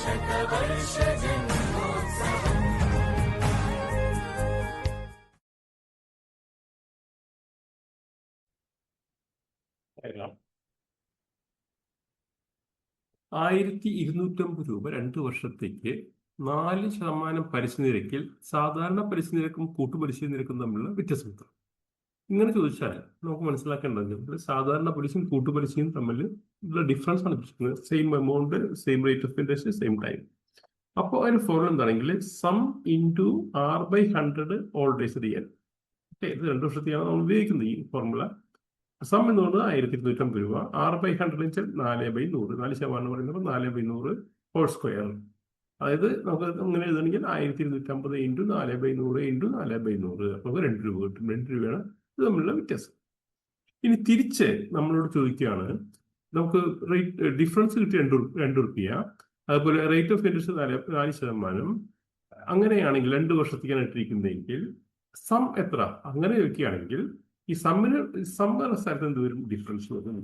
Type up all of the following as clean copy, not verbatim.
₹1250 2 വർഷത്തേക്ക് 4% പലിശ നിരക്കിൽ സാധാരണ പലിശ നിരക്കും കൂട്ടുപലിശ നിരക്കും തമ്മിലുള്ള വ്യത്യാസം എത്ര? ഇങ്ങനെ ചോദിച്ചാൽ നമുക്ക് മനസ്സിലാക്കേണ്ടത് സാധാരണ പലിശയും കൂട്ടുപലിശയും തമ്മിൽ ഉള്ള ഡിഫറൻസ് ആണ് ചോദിക്കുന്നത്. Same amount, same rate of interest, same time. അപ്പോൾ അതിന് ഫോർമുല എന്താണെങ്കിൽ sum into R/100 all days real. ഇത് 2 വർഷത്തെയാണ് നമ്മൾ ഉപയോഗിക്കുന്നത് ഈ ഫോർമുല. സം എന്ന് പറയുന്നത് ₹1250, R/100 വെച്ചാൽ 4/100, 4% പറയുന്നത് 4/100 ഹോൾ സ്ക്വയർ. അതായത് നമുക്ക് ഇങ്ങനെ എഴുതണമെങ്കിൽ 1250 ഇൻറ്റു 4/100 ഇൻറ്റു 4/100, അപ്പോൾ ₹2 കിട്ടും. ₹2 ഇത് തമ്മിലുള്ള വ്യത്യാസം. ഇനി തിരിച്ച് നമ്മളോട് ചോദിക്കുകയാണ്, നമുക്ക് റേറ്റ് ഡിഫറൻസ് കിട്ടി ₹2, അതുപോലെ റേറ്റ് ഓഫ് ഇൻട്രസ്റ്റ് 4%. അങ്ങനെയാണെങ്കിൽ 2 വർഷത്തേക്കാണ് ഇട്ടിരിക്കുന്നതെങ്കിൽ സം എത്ര? അങ്ങനെ ചോദിക്കുകയാണെങ്കിൽ ഈ സമ്മിന് സ്ഥലത്ത് എന്ത് വരും? ഡിഫറൻസ് വരും.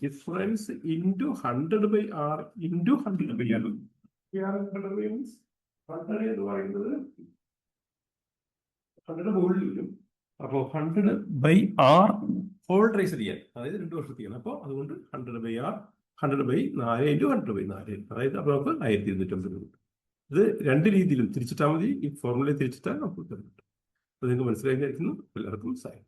Difference into 100/R into 100/R. 100 means 100 എന്ന് പറയുന്നത് 100 മുകളിൽ വരും. അപ്പോൾ 100/R ഹോൾ റേസ് ചെയ്യാൻ, അതായത് 2 വർഷത്തേക്കാണ്. അപ്പോൾ അതുകൊണ്ട് 100/R 100/4 ഇൻറ്റു 100/4, അതായത് അപ്പോൾ നമുക്ക് 1250 കിട്ടും. ഇത് 2 രീതിയിലും തിരിച്ചിട്ടാൽ മതി. ഈ ഫോർമുലയെ തിരിച്ചിട്ടാൽ നമുക്ക് കിട്ടും. അത് നിങ്ങൾക്ക് മനസ്സിലായിരിക്കുന്നു. എല്ലാവർക്കും സായം.